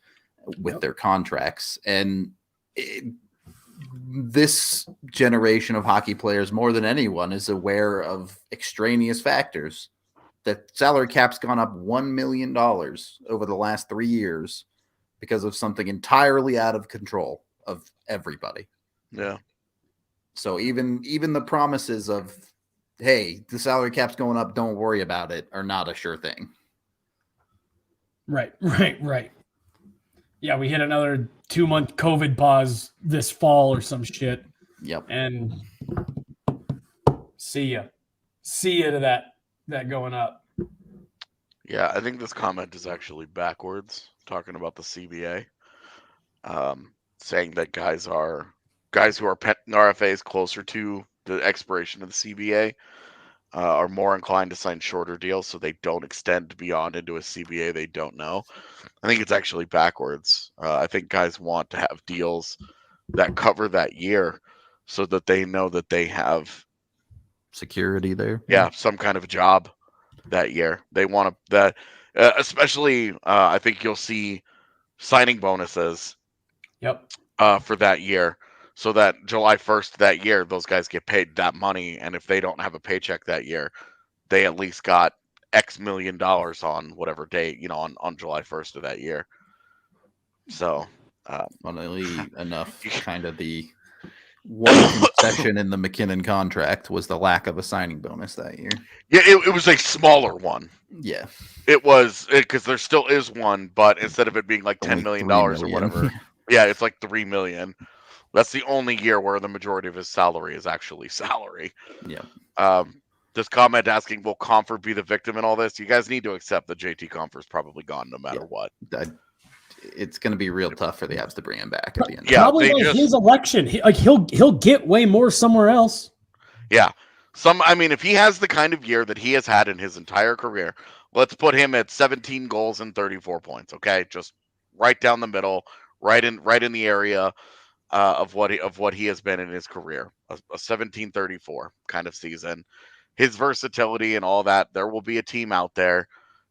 with their contracts? And this generation of hockey players, more than anyone, is aware of extraneous factors. That salary cap's gone up $1 million over the last 3 years because of something entirely out of control of everybody. Yeah. So even the promises of, hey, the salary cap's going up, don't worry about it, are not a sure thing. Right. Yeah, we hit another 2-month COVID pause this fall or some shit. Yep. And see ya to that going up. Yeah, I think this comment is actually backwards, talking about the CBA, saying that guys who are RFAs closer to the expiration of the CBA are more inclined to sign shorter deals, so they don't extend beyond into a CBA they don't know. I think it's actually backwards. I think guys want to have deals that cover that year so that they know that they have security there. Yeah, some kind of a job that year. They want that, especially. I think you'll see signing bonuses. Yep. For that year, so that July 1st that year, those guys get paid that money, and if they don't have a paycheck that year, they at least got X million dollars on whatever date, on July 1st of that year. So, funnily enough, kind of the one concession in the McKinnon contract was the lack of a signing bonus that year. Yeah, it was a smaller one. Yeah, it was because there still is one, but instead of it being like $10 million or whatever, yeah, it's like $3 million. That's the only year where the majority of his salary is actually salary. Yeah. This comment asking, will Comfort be the victim in all this? You guys need to accept that JT Comfort's probably gone no matter what. It's going to be real tough for the Avs to bring him back at the end. Yeah, probably by his election. He'll get way more somewhere else. Yeah. If he has the kind of year that he has had in his entire career, let's put him at 17 goals and 34 points. Okay, just right down the middle, right in the area of what he has been in his career. A 17-34 kind of season. His versatility and all that. There will be a team out there,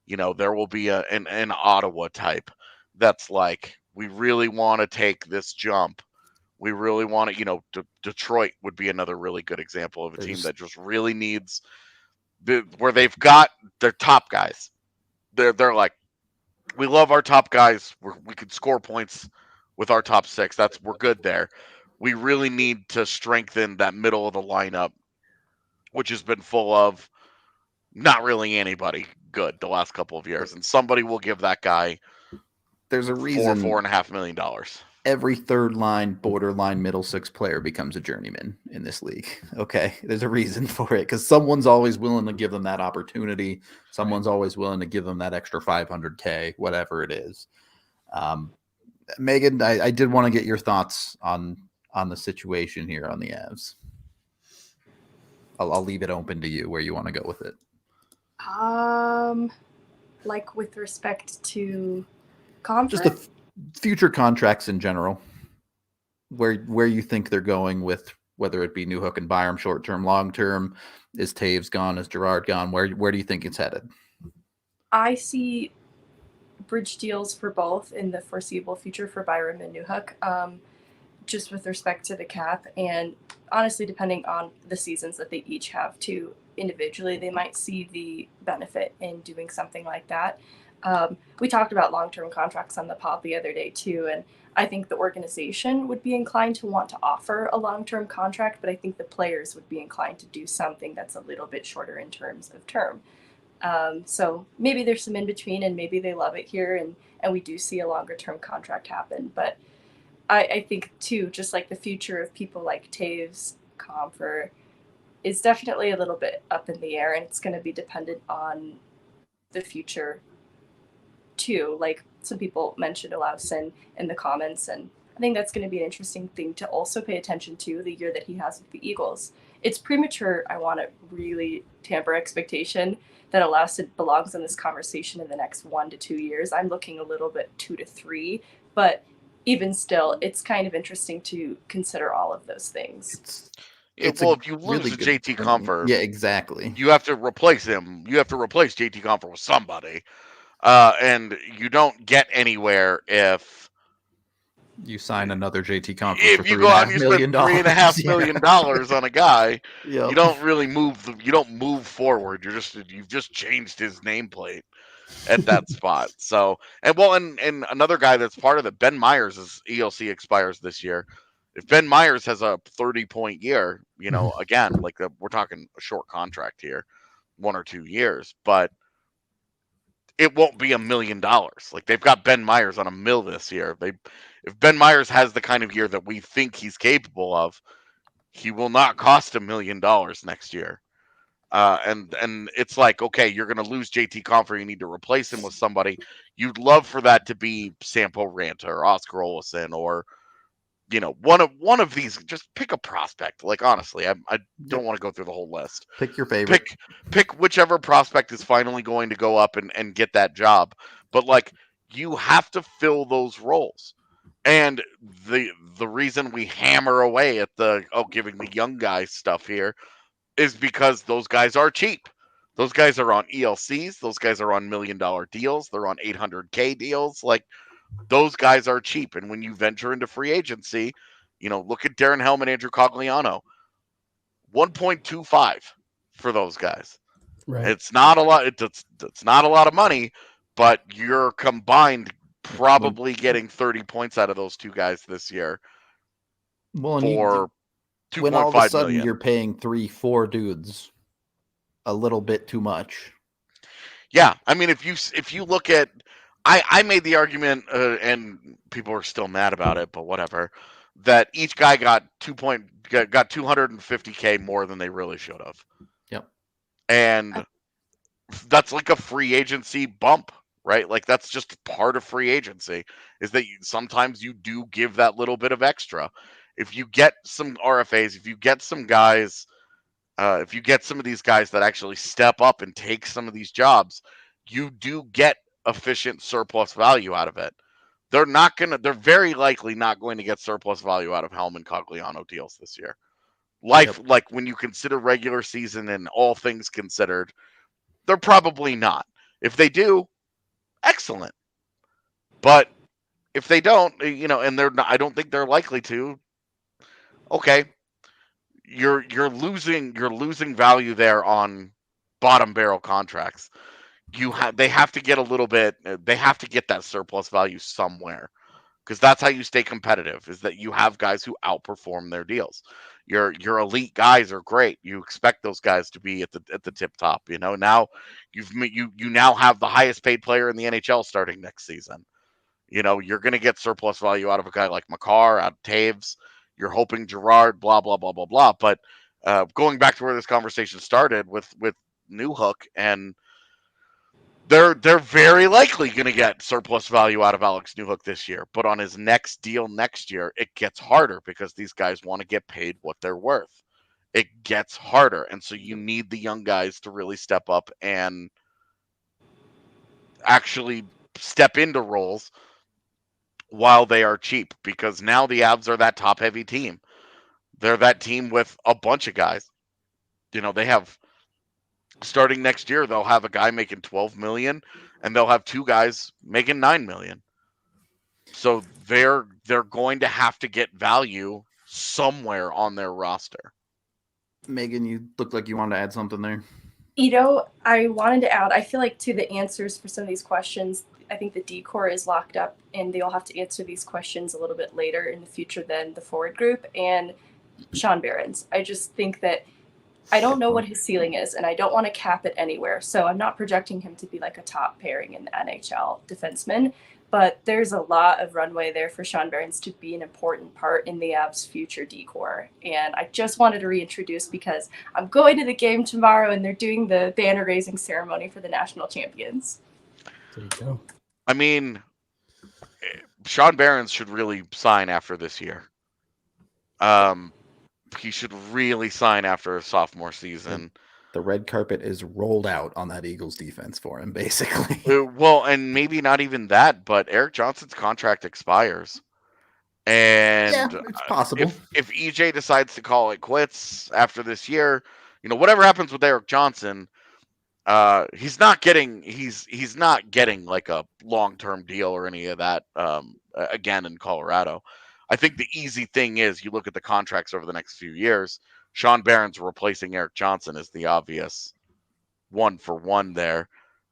there will be an Ottawa type that's like, we really want to take this jump. We really want to, Detroit would be another really good example of a team that just really needs where they've got their top guys. They're like, we love our top guys. We could score points with our top 6. We're good there. We really need to strengthen that middle of the lineup, which has been full of not really anybody good the last couple of years. And somebody will give that guy there's a reason $4.5 million. Every third line, borderline middle 6 player becomes a journeyman in this league. Okay. There's a reason for it because someone's always willing to give them that opportunity. Someone's always willing to give them that extra $500K, whatever it is. Megan, I did want to get your thoughts on the situation here on the Avs. I'll leave it open to you where you want to go with it. Like with respect to contract? Just the future contracts in general. where you think they're going with whether it be Newhook and Byrams short term, long term. Is Taves gone? Is Gerard gone? Where do you think it's headed? I see bridge deals for both in the foreseeable future for Byram and Newhook, just with respect to the cap. And honestly, depending on the seasons that they each have too, individually, they might see the benefit in doing something like that. We talked about long-term contracts on the pod the other day too, and I think the organization would be inclined to want to offer a long-term contract, but I think the players would be inclined to do something that's a little bit shorter in terms of term. So maybe there's some in between, and maybe they love it here, and we do see a longer-term contract happen. But I think too, just like the future of people like Taves, Comfer, is definitely a little bit up in the air, and it's going to be dependent on the future too. Like some people mentioned Olausen in the comments, and I think that's going to be an interesting thing to also pay attention to the year that he has with the Eagles. It's premature. I want to really tamper expectation that Olausen belongs in this conversation in the next 1 to 2 years. I'm looking a little bit 2 to 3, but even still, it's kind of interesting to consider all of those things. It's well, if you lose really to good JT point. Comfer, Yeah, exactly. you have to replace him. You have to replace JT Comfer with somebody. And you don't get anywhere if You sign another JT Comfer for if you go out and you spend $3.5 $3.5 million on a guy. Yep. You don't really move forward. You've just changed his nameplate at that spot. So and another guy that's part of it, Ben Myers' ELC expires this year. If Ben Myers has a 30-point year, again, we're talking a short contract here, 1 or 2 years, but it won't be $1 million. Like they've got Ben Myers on $1 million this year. If Ben Myers has the kind of year that we think he's capable of, he will not cost $1 million next year. And it's like, okay, you're going to lose JT Comfer. You need to replace him with somebody. You'd love for that to be Sampo Ranta or Oscar Olsen or one of these. Just pick a prospect. Like honestly, I don't want to go through the whole list. Pick your favorite. Pick whichever prospect is finally going to go up and get that job. But like you have to fill those roles. And the reason we hammer away at giving the young guys stuff here is because those guys are cheap. Those guys are on ELCs. Those guys are on $1 million deals. They're on $800K deals. Like those guys are cheap. And when you venture into free agency, look at Darren Helm and Andrew Cogliano, 1.25 for those guys. Right. It's not a lot. It's not a lot of money, but you're combined probably getting 30 points out of those two guys this year for when all of a $2.5 sudden million. You're paying 3-4 dudes a little bit too much. Yeah, I mean, if you look at, I made the argument, and people are still mad about it, but whatever, that each guy got 250K more than they really should have. Yep. And that's like a free agency bump, right? Like that's just part of free agency is that sometimes you do give that little bit of extra. If you get some RFAs, if you get some guys, if you get some of these guys that actually step up and take some of these jobs, you do get efficient surplus value out of it. They're very likely not going to get surplus value out of Helm and Cogliano deals this year. Like when you consider regular season and all things considered, they're probably not. If they do, excellent. But if they don't, and they're not, I don't think they're likely to. Okay, you're losing value there on bottom barrel contracts. They have to get a little bit. They have to get that surplus value somewhere, because that's how you stay competitive. Is that you have guys who outperform their deals. Your elite guys are great. You expect those guys to be at the tip top. Now you now have the highest paid player in the NHL starting next season. You're going to get surplus value out of a guy like Makar, out of Taves. You're hoping Gerard, blah blah blah blah blah. But going back to where this conversation started with Newhook, and they're very likely going to get surplus value out of Alex Newhook this year. But on his next deal next year, it gets harder because these guys want to get paid what they're worth. It gets harder, and so you need the young guys to really step up and actually step into roles while they are cheap, because now the Avs are that top-heavy team. They're that team with a bunch of guys. They have, starting next year, they'll have a guy making $12 million, and they'll have two guys making $9 million. So they're going to have to get value somewhere on their roster. Megan, you look like you wanted to add something there. I wanted to add, I feel like to the answers for some of these questions, I think the D-core is locked up, and they'll have to answer these questions a little bit later in the future than the forward group and Sean Byrams. I just think that I don't know what his ceiling is, and I don't want to cap it anywhere. So I'm not projecting him to be like a top pairing in the NHL defenseman, but there's a lot of runway there for Sean Byrams to be an important part in the Avs' future D-core. And I just wanted to reintroduce because I'm going to the game tomorrow, and they're doing the banner raising ceremony for the national champions. There you go. I mean, Sean Byrams should really sign after this year. He should really sign after a sophomore season. The red carpet is rolled out on that Eagles defense for him, basically. Well, and maybe not even that, but Eric Johnson's contract expires. And yeah, it's possible. If EJ decides to call it quits after this year, whatever happens with Eric Johnson, he's not getting like a long-term deal or any of that again in Colorado. I think the easy thing is you look at the contracts over the next few years. Sean Byrams replacing Eric Johnson is the obvious one-for-one there,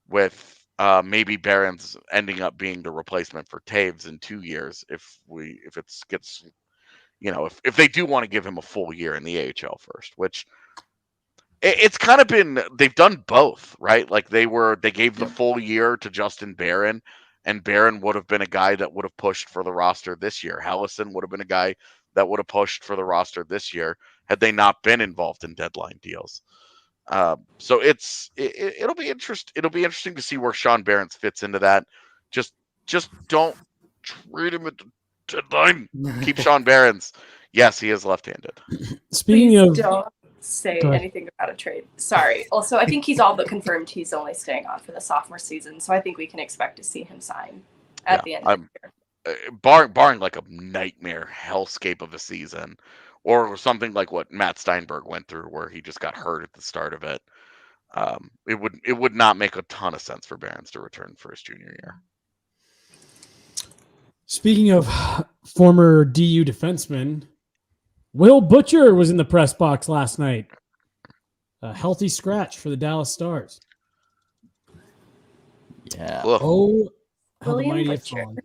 with maybe Byrams ending up being the replacement for Taves in 2 years if they do want to give him a full year in the AHL first, which it's kind of been, they've done both, right? Like they gave the full year to Justin Barron, and Barron would have been a guy that would have pushed for the roster this year. Hellison would have been a guy that would have pushed for the roster this year had they not been involved in deadline deals. So it'll be interesting to see where Sean Byrams fits into that. Just don't treat him at the deadline. Keep Sean Byrams. Yes, he is left-handed. Speaking Please of, don't say anything about a trade. Sorry. Also, I think he's all but confirmed he's only staying on for the sophomore season, so I think we can expect to see him sign at the end of the year. Barring like a nightmare hellscape of a season, or something like what Matt Steinberg went through, where he just got hurt at the start of it, it would not make a ton of sense for Byrams to return for his junior year. Speaking of former DU defenseman, Will Butcher was in the press box last night. A healthy scratch for the Dallas Stars. Yeah. Oh, how the William mighty have Butcher. fallen.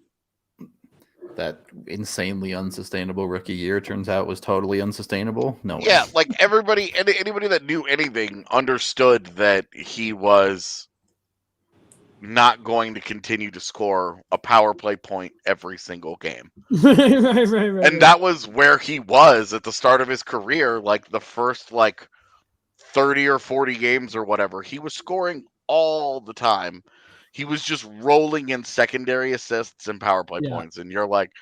That insanely unsustainable rookie year turns out was totally unsustainable. No way. Yeah, like anybody that knew anything understood that he was not going to continue to score a power play point every single game. right. And that was where he was at the start of his career, like the first 30 or 40 games or whatever. He was scoring all the time. He was just rolling in secondary assists and power play points. And you're like,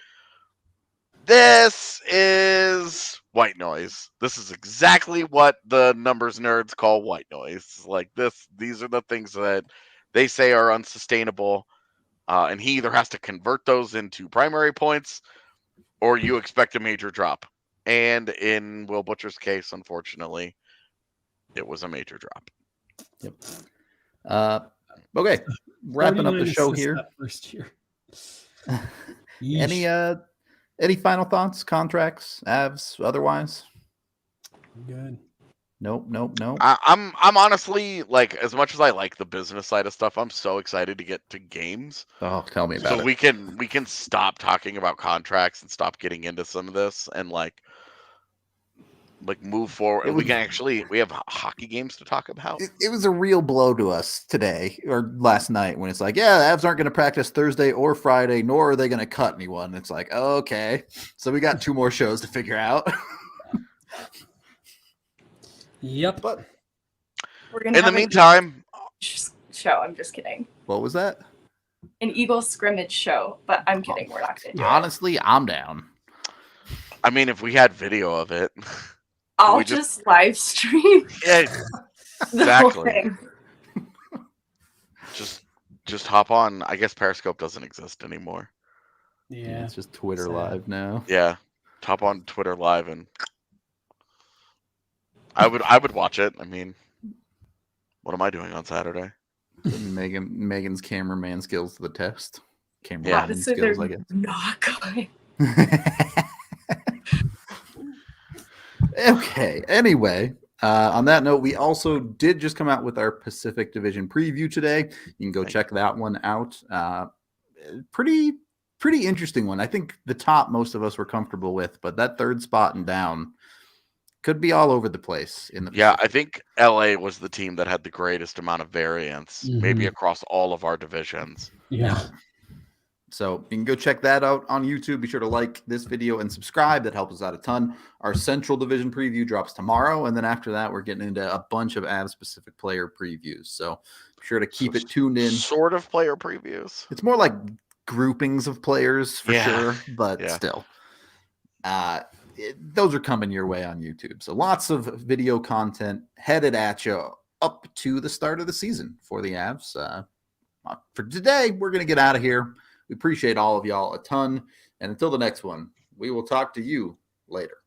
this is white noise. This is exactly what the numbers nerds call white noise. Like these are the things that they say are unsustainable. And he either has to convert those into primary points or you expect a major drop. And in Will Butcher's case, unfortunately, it was a major drop. Yep. Okay. Wrapping up the show here. First year. Any final thoughts? Contracts, Avs, otherwise? Good. Nope. I'm honestly, as much as I like the business side of stuff, I'm so excited to get to games. Oh, tell me about it. So we can stop talking about contracts and stop getting into some of this and move forward. We have hockey games to talk about. It was a real blow to us today or last night when it's like, yeah, the Avs aren't going to practice Thursday or Friday, nor are they going to cut anyone. It's like, okay, so we got 2 more shows to figure out. Yep. But We're gonna in the have an meantime, show. I'm just kidding. what was that? An Eagles scrimmage show, but I'm kidding. We're not gonna do it. Honestly, I'm down. I mean, if we had video of it, I'll just live stream yeah, the whole exactly. thing. Just hop on. I guess Periscope doesn't exist anymore. Yeah. It's just Twitter Sad. Live now. Yeah, top on Twitter Live, and I would watch it. I mean, what am I doing on Saturday? Megan's cameraman skills to the test. Cameraman Yeah. Honestly, skills, they're I guess. not going. Okay. Anyway, on that note, we also did just come out with our Pacific Division preview today. You can go check that one out. Pretty interesting one. I think the top most of us were comfortable with, but that third spot and down could be all over the place in the Yeah, Pacific. I think LA was the team that had the greatest amount of variance, maybe across all of our divisions. Yeah. So you can go check that out on YouTube. Be sure to like this video and subscribe. That helps us out a ton. Our Central Division preview drops tomorrow. And then after that, we're getting into a bunch of Avs-specific player previews. So be sure to keep it tuned in. Sort of player previews. It's more like groupings of players for sure, but still. Those are coming your way on YouTube. So lots of video content headed at you up to the start of the season for the Avs. For today, we're going to get out of here. We appreciate all of y'all a ton. And until the next one, we will talk to you later.